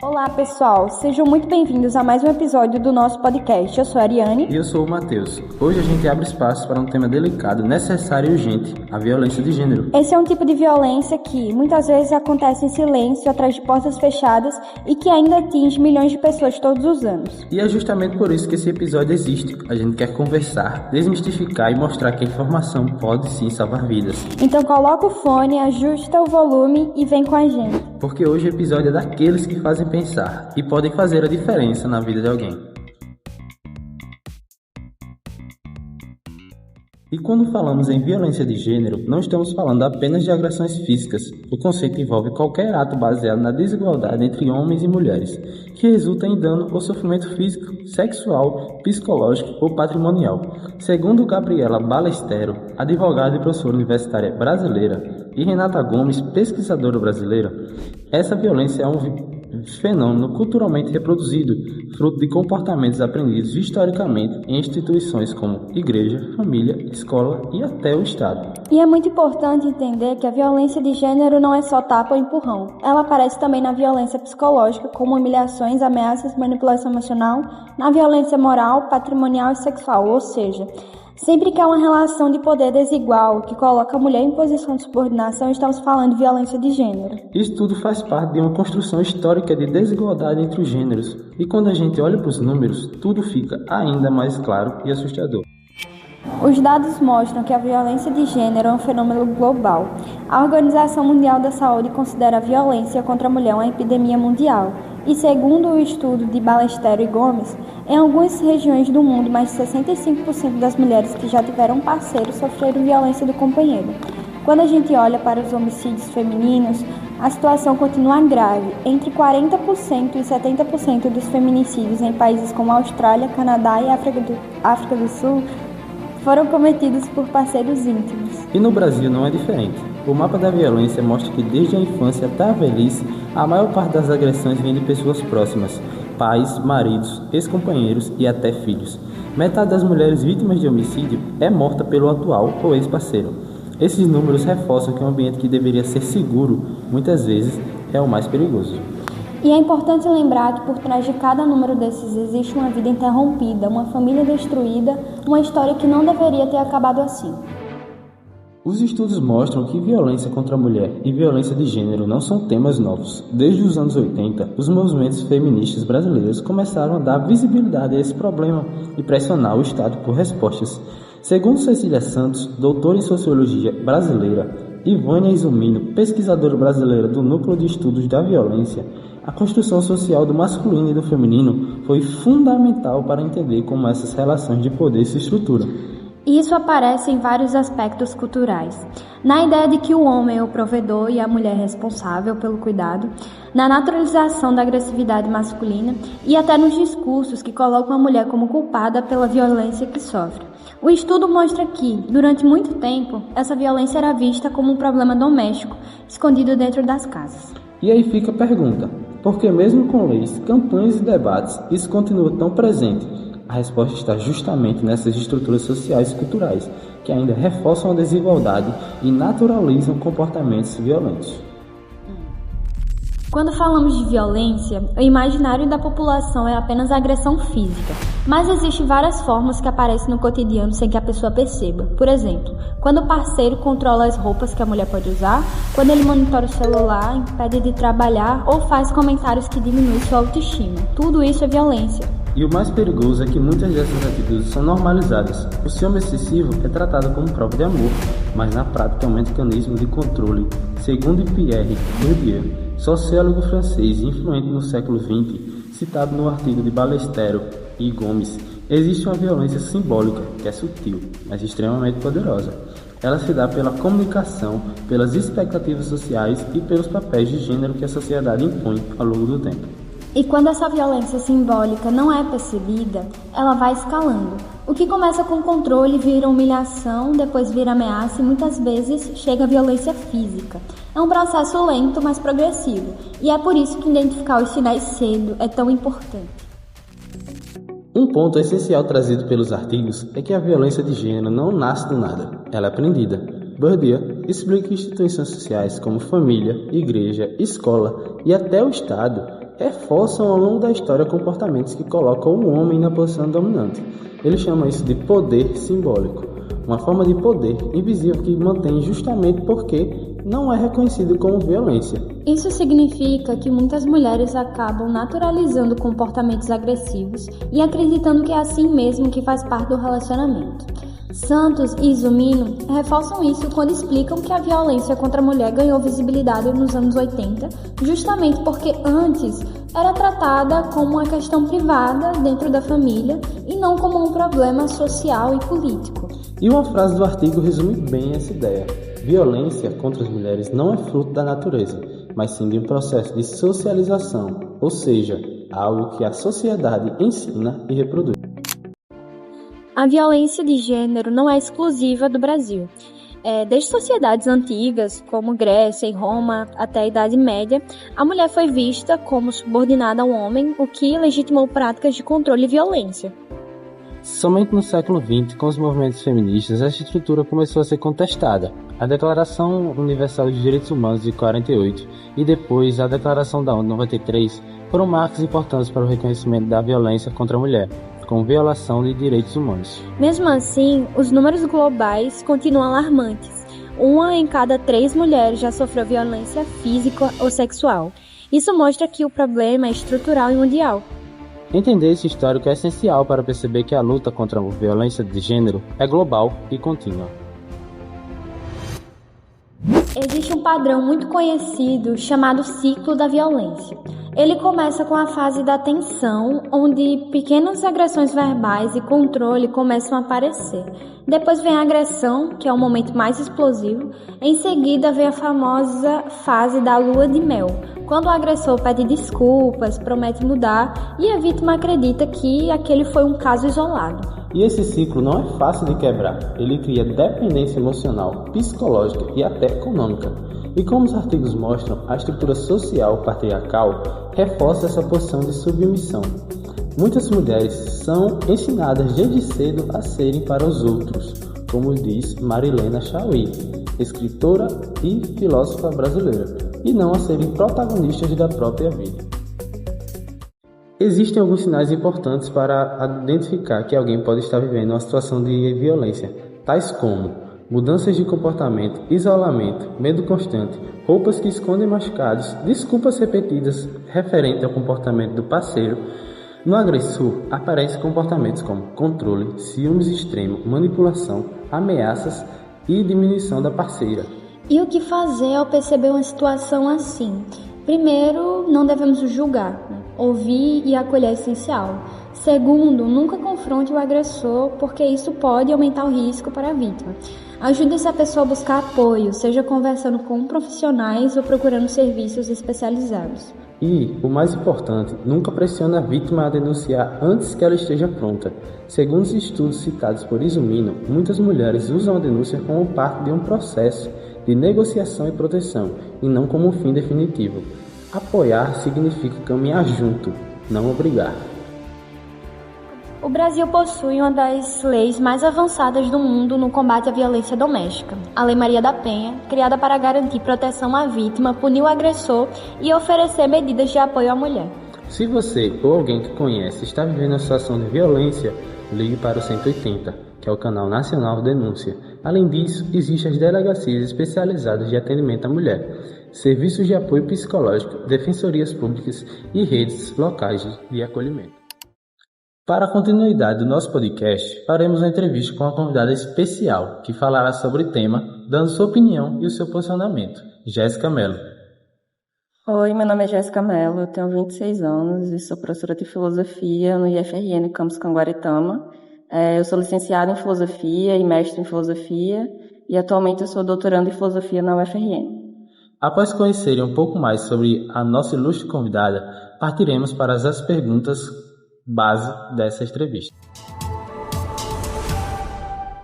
Olá, pessoal! Sejam muito bem-vindos a mais um episódio do nosso podcast. Eu sou a Ariane. E eu sou o Matheus. Hoje a gente abre espaço para um tema delicado, necessário e urgente, a violência de gênero. Esse é um tipo de violência que muitas vezes acontece em silêncio, atrás de portas fechadas e que ainda atinge milhões de pessoas todos os anos. E é justamente por isso que esse episódio existe. A gente quer conversar, desmistificar e mostrar que a informação pode sim salvar vidas. Então coloca o fone, ajusta o volume e vem com a gente. Porque hoje o episódio é daqueles que fazem pensar e podem fazer a diferença na vida de alguém. E quando falamos em violência de gênero, não estamos falando apenas de agressões físicas. O conceito envolve qualquer ato baseado na desigualdade entre homens e mulheres, que resulta em dano ou sofrimento físico, sexual, psicológico ou patrimonial. Segundo Gabriela Balestero, advogada e professora universitária brasileira, e Renata Gomes, pesquisadora brasileira, essa violência é um fenômeno culturalmente reproduzido, fruto de comportamentos aprendidos historicamente em instituições como igreja, família, escola e até o Estado. E é muito importante entender que a violência de gênero não é só tapa ou empurrão. Ela aparece também na violência psicológica, como humilhações, ameaças, manipulação emocional, na violência moral, patrimonial e sexual, ou seja, sempre que há uma relação de poder desigual que coloca a mulher em posição de subordinação, estamos falando de violência de gênero. Isso tudo faz parte de uma construção histórica de desigualdade entre os gêneros. E quando a gente olha para os números, tudo fica ainda mais claro e assustador. Os dados mostram que a violência de gênero é um fenômeno global. A Organização Mundial da Saúde considera a violência contra a mulher uma epidemia mundial. E segundo o estudo de Balestero e Gomes, em algumas regiões do mundo, mais de 65% das mulheres que já tiveram parceiro sofreram violência do companheiro. Quando a gente olha para os homicídios femininos, a situação continua grave. Entre 40% e 70% dos feminicídios em países como Austrália, Canadá e África do Sul foram cometidos por parceiros íntimos. E no Brasil não é diferente. O mapa da violência mostra que desde a infância até a velhice, a maior parte das agressões vem de pessoas próximas, pais, maridos, ex-companheiros e até filhos. Metade das mulheres vítimas de homicídio é morta pelo atual ou ex-parceiro. Esses números reforçam que um ambiente que deveria ser seguro, muitas vezes, é o mais perigoso. E é importante lembrar que por trás de cada número desses existe uma vida interrompida, uma família destruída, uma história que não deveria ter acabado assim. Os estudos mostram que violência contra a mulher e violência de gênero não são temas novos. Desde os anos 80, os movimentos feministas brasileiros começaram a dar visibilidade a esse problema e pressionar o Estado por respostas. Segundo Cecília Santos, doutora em Sociologia brasileira, e Vânia Izumino, pesquisadora brasileira do Núcleo de Estudos da Violência, a construção social do masculino e do feminino foi fundamental para entender como essas relações de poder se estruturam. Isso aparece em vários aspectos culturais. Na ideia de que o homem é o provedor e a mulher responsável pelo cuidado, na naturalização da agressividade masculina e até nos discursos que colocam a mulher como culpada pela violência que sofre. O estudo mostra que, durante muito tempo, essa violência era vista como um problema doméstico, escondido dentro das casas. E aí fica a pergunta, por que mesmo com leis, campanhas e debates, isso continua tão presente? A resposta está justamente nessas estruturas sociais e culturais, que ainda reforçam a desigualdade e naturalizam comportamentos violentos. Quando falamos de violência, o imaginário da população é apenas a agressão física, mas existem várias formas que aparecem no cotidiano sem que a pessoa perceba. Por exemplo, quando o parceiro controla as roupas que a mulher pode usar, quando ele monitora o celular, impede de trabalhar ou faz comentários que diminuem sua autoestima. Tudo isso é violência. E o mais perigoso é que muitas dessas atitudes são normalizadas. O ciúme excessivo é tratado como prova de amor, mas na prática é um mecanismo de controle. Segundo Pierre Bourdieu, sociólogo francês influente no século XX, citado no artigo de Balestero e Gomes, existe uma violência simbólica, que é sutil, mas extremamente poderosa. Ela se dá pela comunicação, pelas expectativas sociais e pelos papéis de gênero que a sociedade impõe ao longo do tempo. E quando essa violência simbólica não é percebida, ela vai escalando. O que começa com controle vira humilhação, depois vira ameaça e muitas vezes chega a violência física. É um processo lento, mas progressivo. E é por isso que identificar os sinais cedo é tão importante. Um ponto essencial trazido pelos artigos é que a violência de gênero não nasce do nada, ela é aprendida. Bourdieu explica que instituições sociais como família, igreja, escola e até o Estado reforçam ao longo da história comportamentos que colocam o homem na posição dominante. Ele chama isso de poder simbólico, uma forma de poder invisível que mantém justamente porque não é reconhecido como violência. Isso significa que muitas mulheres acabam naturalizando comportamentos agressivos e acreditando que é assim mesmo que faz parte do relacionamento. Santos e Zumino reforçam isso quando explicam que a violência contra a mulher ganhou visibilidade nos anos 80, justamente porque antes era tratada como uma questão privada dentro da família e não como um problema social e político. E uma frase do artigo resume bem essa ideia. Violência contra as mulheres não é fruto da natureza, mas sim de um processo de socialização, ou seja, algo que a sociedade ensina e reproduz. A violência de gênero não é exclusiva do Brasil. Desde sociedades antigas, como Grécia e Roma, até a Idade Média, a mulher foi vista como subordinada ao homem, o que legitimou práticas de controle e violência. Somente no século XX, com os movimentos feministas, essa estrutura começou a ser contestada. A Declaração Universal dos Direitos Humanos de 48 e depois a Declaração da ONU de 93 foram marcos importantes para o reconhecimento da violência contra a mulher, com violação de direitos humanos. Mesmo assim, os números globais continuam alarmantes. 1 em cada 3 mulheres já sofreu violência física ou sexual. Isso mostra que o problema é estrutural e mundial. Entender esse histórico é essencial para perceber que a luta contra a violência de gênero é global e contínua. Existe um padrão muito conhecido chamado ciclo da violência. Ele começa com a fase da tensão, onde pequenas agressões verbais e controle começam a aparecer. Depois vem a agressão, que é o momento mais explosivo. Em seguida vem a famosa fase da lua de mel, quando o agressor pede desculpas, promete mudar e a vítima acredita que aquele foi um caso isolado. E esse ciclo não é fácil de quebrar. Ele cria dependência emocional, psicológica e até econômica. E como os artigos mostram, a estrutura social patriarcal reforça essa posição de submissão. Muitas mulheres são ensinadas desde cedo a serem para os outros, como diz Marilena Chauí, escritora e filósofa brasileira, e não a serem protagonistas da própria vida. Existem alguns sinais importantes para identificar que alguém pode estar vivendo uma situação de violência, tais como mudanças de comportamento, isolamento, medo constante, roupas que escondem machucados, desculpas repetidas referente ao comportamento do parceiro. No agressor, aparecem comportamentos como controle, ciúmes extremo, manipulação, ameaças e diminuição da parceira. E o que fazer ao perceber uma situação assim? Primeiro, não devemos julgar, Ouvir e acolher é essencial. Segundo, nunca confronte o agressor, porque isso pode aumentar o risco para a vítima. Ajude essa pessoa a buscar apoio, seja conversando com profissionais ou procurando serviços especializados. E, o mais importante, nunca pressione a vítima a denunciar antes que ela esteja pronta. Segundo os estudos citados por Izumino, muitas mulheres usam a denúncia como parte de um processo de negociação e proteção, e não como um fim definitivo. Apoiar significa caminhar junto, não obrigar. O Brasil possui uma das leis mais avançadas do mundo no combate à violência doméstica. A Lei Maria da Penha, criada para garantir proteção à vítima, punir o agressor e oferecer medidas de apoio à mulher. Se você ou alguém que conhece está vivendo uma situação de violência, ligue para o 180, que é o canal nacional de denúncia. Além disso, existem as delegacias especializadas de atendimento à mulher, serviços de apoio psicológico, defensorias públicas e redes locais de acolhimento. Para a continuidade do nosso podcast, faremos uma entrevista com uma convidada especial que falará sobre o tema, dando sua opinião e o seu posicionamento. Jéssica Mello. Oi, meu nome é Jéssica Mello, eu tenho 26 anos e sou professora de filosofia no IFRN Campus Canguaretama. Eu sou licenciada em filosofia e mestre em filosofia e atualmente eu sou doutoranda em filosofia na UFRN. Após conhecerem um pouco mais sobre a nossa ilustre convidada, partiremos para as perguntas base dessa entrevista.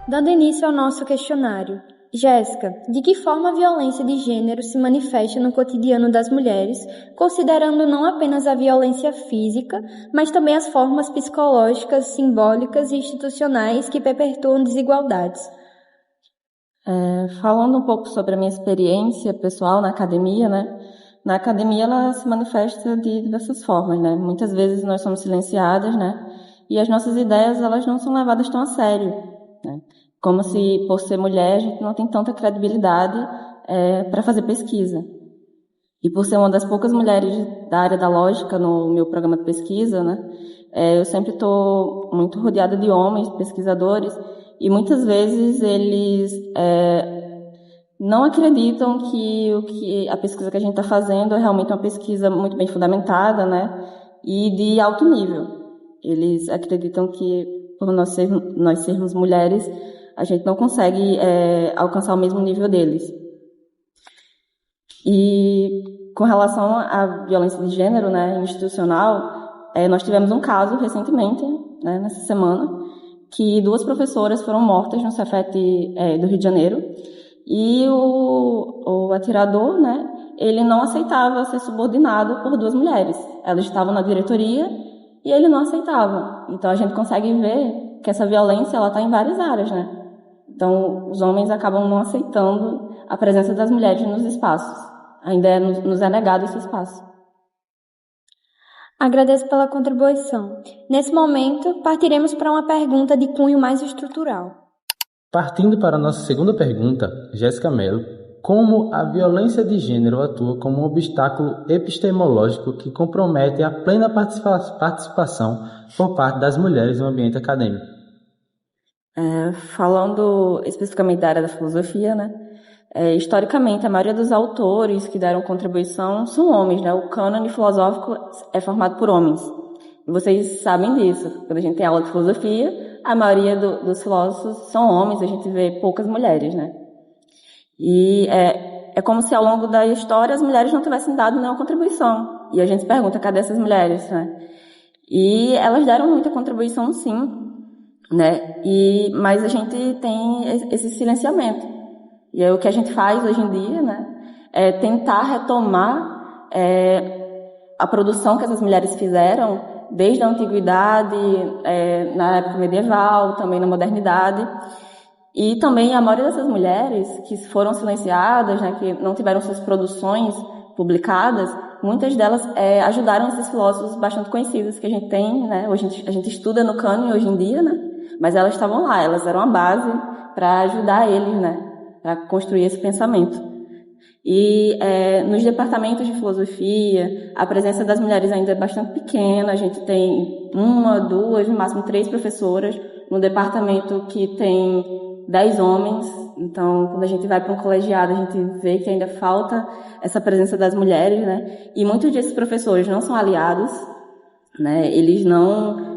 Dando início ao nosso questionário, Jéssica, de que forma a violência de gênero se manifesta no cotidiano das mulheres, considerando não apenas a violência física, mas também as formas psicológicas, simbólicas e institucionais que perpetuam desigualdades? Falando um pouco sobre a minha experiência pessoal na academia, na academia ela se manifesta de diversas formas, né? Muitas vezes nós somos silenciadas, né? E as nossas ideias, elas não são levadas tão a sério, né? Como se, por ser mulher, a gente não tem tanta credibilidade para fazer pesquisa. E por ser uma das poucas mulheres da área da lógica no meu programa de pesquisa, né? Eu sempre estou muito rodeada de homens, pesquisadores, e muitas vezes eles não acreditam que a pesquisa que a gente está fazendo é realmente uma pesquisa muito bem fundamentada, né? E de alto nível. Eles acreditam que, por nós sermos mulheres, a gente não consegue alcançar o mesmo nível deles. E com relação à violência de gênero, né, institucional, nós tivemos um caso recentemente, né, nessa semana, que 2 professoras foram mortas no Cefet do Rio de Janeiro, e o atirador, né, ele não aceitava ser subordinado por 2 mulheres. Elas estavam na diretoria e ele não aceitava. Então a gente consegue ver que essa violência ela está em várias áreas, né? Então os homens acabam não aceitando a presença das mulheres nos espaços. Ainda nos é negado esse espaço. Agradeço pela contribuição. Nesse momento, partiremos para uma pergunta de cunho mais estrutural. Partindo para a nossa segunda pergunta, Jéssica Mello, como a violência de gênero atua como um obstáculo epistemológico que compromete a plena participação por parte das mulheres no ambiente acadêmico? Falando especificamente da área da filosofia, né? Historicamente, a maioria dos autores que deram contribuição são homens, né? O cânone filosófico é formado por homens. E vocês sabem disso. Quando a gente tem aula de filosofia, a maioria dos filósofos são homens, a gente vê poucas mulheres, né? E é como se ao longo da história as mulheres não tivessem dado nenhuma contribuição. E a gente se pergunta, cadê essas mulheres, né? E elas deram muita contribuição, sim, né? Mas a gente tem esse silenciamento. E aí o que a gente faz hoje em dia, né, é tentar retomar a produção que essas mulheres fizeram desde a antiguidade, na época medieval, também na modernidade. E também a maioria dessas mulheres que foram silenciadas, né, que não tiveram suas produções publicadas, muitas delas ajudaram esses filósofos bastante conhecidos que a gente tem, né, hoje a gente estuda no cânone hoje em dia, né, mas elas estavam lá, elas eram a base para ajudar eles, né, para construir esse pensamento. E nos departamentos de filosofia, a presença das mulheres ainda é bastante pequena. A gente tem 1, 2, no máximo 3 professoras no departamento que tem 10 homens. Então, quando a gente vai para um colegiado, a gente vê que ainda falta essa presença das mulheres, né? E muitos desses professores não são aliados, né? Eles não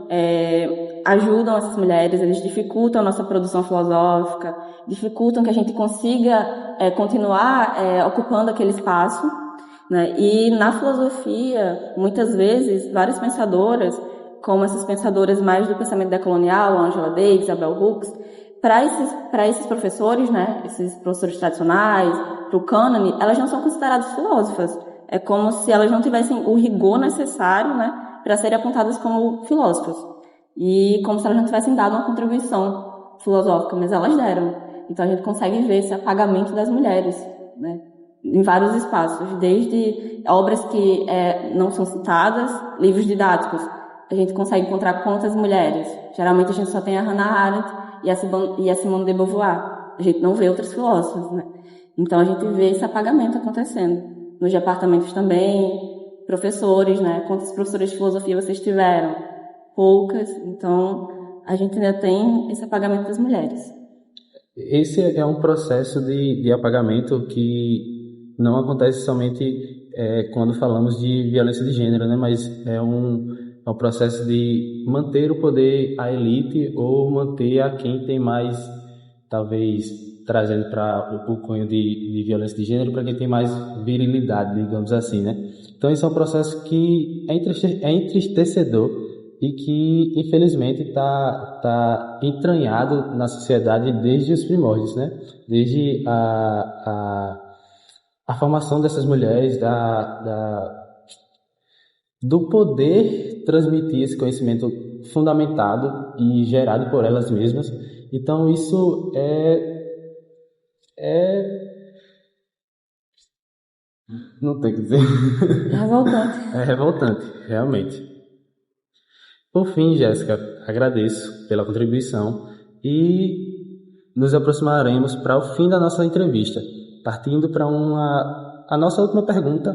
ajudam essas mulheres, eles dificultam a nossa produção filosófica, dificultam que a gente consiga continuar ocupando aquele espaço, né? E na filosofia, muitas vezes, várias pensadoras, como essas pensadoras mais do pensamento decolonial, Angela Davis, Bell Hooks, para esses professores, né, esses professores tradicionais, para o cânone, elas não são consideradas filósofas. É como se elas não tivessem o rigor necessário, né, para serem apontadas como filósofas. E como se elas não tivessem dado uma contribuição filosófica, mas elas deram. Então a gente consegue ver esse apagamento das mulheres, né, em vários espaços, desde obras que não são citadas, livros didáticos. A gente consegue encontrar quantas mulheres. Geralmente a gente só tem a Hannah Arendt e a Simone de Beauvoir. A gente não vê outros filósofos, né? Então a gente vê esse apagamento acontecendo. Nos departamentos também, professores, né? Quantas professoras de filosofia vocês tiveram? Poucas. Então a gente ainda tem esse apagamento das mulheres. Esse é um processo de apagamento que não acontece somente quando falamos de violência de gênero, né? Mas é um processo de manter o poder à elite ou manter a quem tem mais, talvez trazendo para o cunho de violência de gênero, para quem tem mais virilidade, digamos assim, né? Então esse é um processo que é entristecedor e que, infelizmente, está entranhado na sociedade desde os primórdios, né? Desde a formação dessas mulheres, do poder transmitir esse conhecimento fundamentado e gerado por elas mesmas. Então isso Não tem o que dizer. É revoltante. É revoltante, realmente. Por fim, Jéssica, agradeço pela contribuição e nos aproximaremos para o fim da nossa entrevista, partindo para a nossa última pergunta,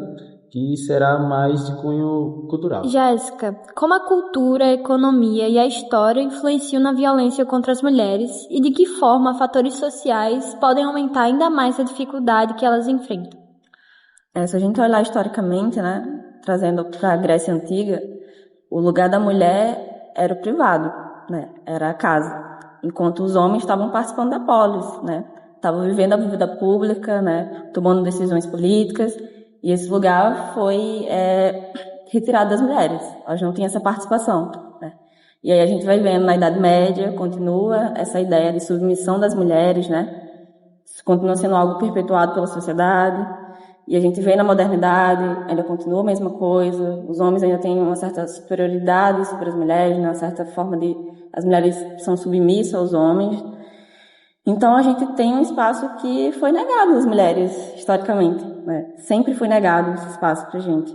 que será mais de cunho cultural. Jéssica, como a cultura, a economia e a história influenciam na violência contra as mulheres e de que forma fatores sociais podem aumentar ainda mais a dificuldade que elas enfrentam? Se a gente olhar historicamente, né, trazendo para a Grécia Antiga, o lugar da mulher era o privado, né, era a casa, enquanto os homens estavam participando da polis, né, estavam vivendo a vida pública, né, tomando decisões políticas, e esse lugar foi retirado das mulheres, elas não tinham essa participação, né. E aí a gente vai vendo na Idade Média, continua essa ideia de submissão das mulheres, né, isso continua sendo algo perpetuado pela sociedade. E a gente vê na modernidade, ainda continua a mesma coisa, os homens ainda têm uma certa superioridade sobre as mulheres, né? Uma certa forma de... As mulheres são submissas aos homens. Então a gente tem um espaço que foi negado às mulheres, historicamente, né? Sempre foi negado esse espaço pra gente.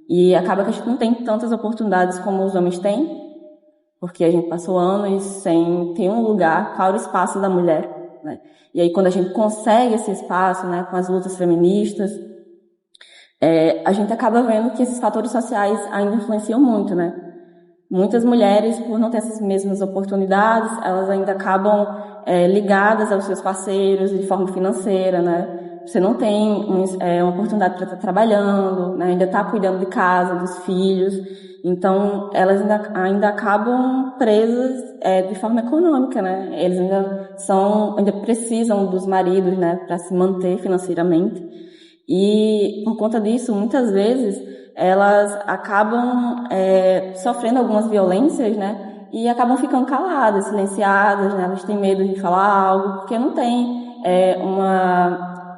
E acaba que a gente não tem tantas oportunidades como os homens têm, porque a gente passou anos sem ter um lugar, qual era o espaço da mulher, né? E aí quando a gente consegue esse espaço, né, com as lutas feministas, a gente acaba vendo que esses fatores sociais ainda influenciam muito, né? Muitas mulheres, por não ter essas mesmas oportunidades, elas ainda acabam ligadas aos seus parceiros de forma financeira, né? Você não tem uma oportunidade para estar trabalhando, né? Ainda está cuidando de casa, dos filhos. Então, elas ainda acabam presas de forma econômica, né? Eles ainda precisam dos maridos, né, para se manter financeiramente. E por conta disso, muitas vezes, elas acabam sofrendo algumas violências, né? E acabam ficando caladas, silenciadas, né? Elas têm medo de falar algo, porque não tem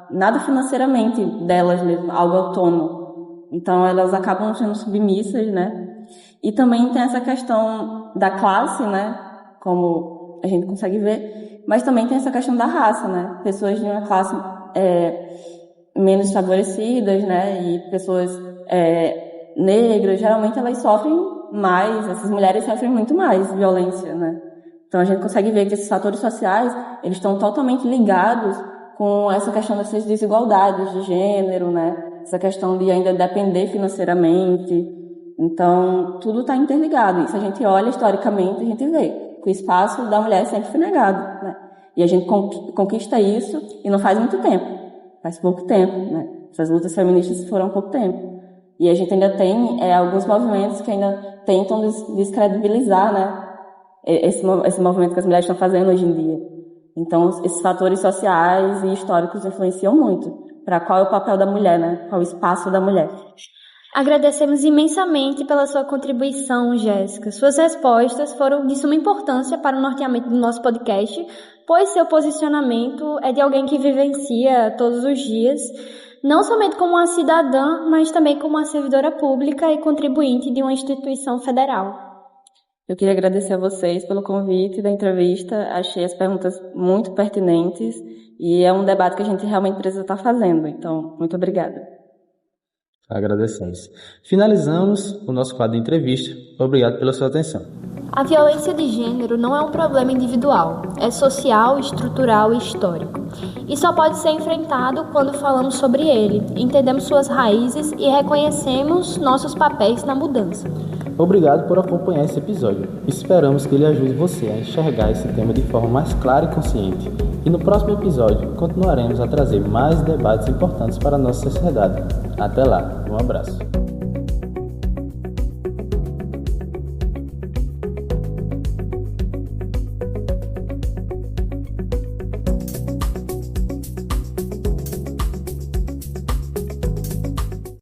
nada financeiramente delas mesmo, algo autônomo. Então, elas acabam sendo submissas, né? E também tem essa questão da classe, né? Como a gente consegue ver, mas também tem essa questão da raça, né? Pessoas de uma classe menos favorecidas, né, e pessoas negras, geralmente elas sofrem mais, essas mulheres sofrem muito mais violência, né. Então a gente consegue ver que esses fatores sociais, eles estão totalmente ligados com essa questão dessas desigualdades de gênero, né, essa questão de ainda depender financeiramente. Então tudo está interligado, e se a gente olha historicamente, a gente vê que o espaço da mulher sempre foi negado, né, e a gente conquista isso, e não faz muito tempo. Faz pouco tempo, né? Essas lutas feministas foram há pouco tempo. E a gente ainda tem alguns movimentos que ainda tentam descredibilizar, né? Esse movimento que as mulheres estão fazendo hoje em dia. Então, esses fatores sociais e históricos influenciam muito para qual é o papel da mulher, né? Qual é o espaço da mulher. Agradecemos imensamente pela sua contribuição, Jéssica. Suas respostas foram de suma importância para o norteamento do nosso podcast, pois seu posicionamento é de alguém que vivencia todos os dias, não somente como uma cidadã, mas também como uma servidora pública e contribuinte de uma instituição federal. Eu queria agradecer a vocês pelo convite da entrevista. Achei as perguntas muito pertinentes e é um debate que a gente realmente precisa estar fazendo. Então, muito obrigada. Agradecemos. Finalizamos o nosso quadro de entrevista. Obrigado pela sua atenção. A violência de gênero não é um problema individual, é social, estrutural e histórico. E só pode ser enfrentado quando falamos sobre ele, entendemos suas raízes e reconhecemos nossos papéis na mudança. Obrigado por acompanhar esse episódio. Esperamos que ele ajude você a enxergar esse tema de forma mais clara e consciente. E no próximo episódio continuaremos a trazer mais debates importantes para a nossa sociedade. Até lá, um abraço.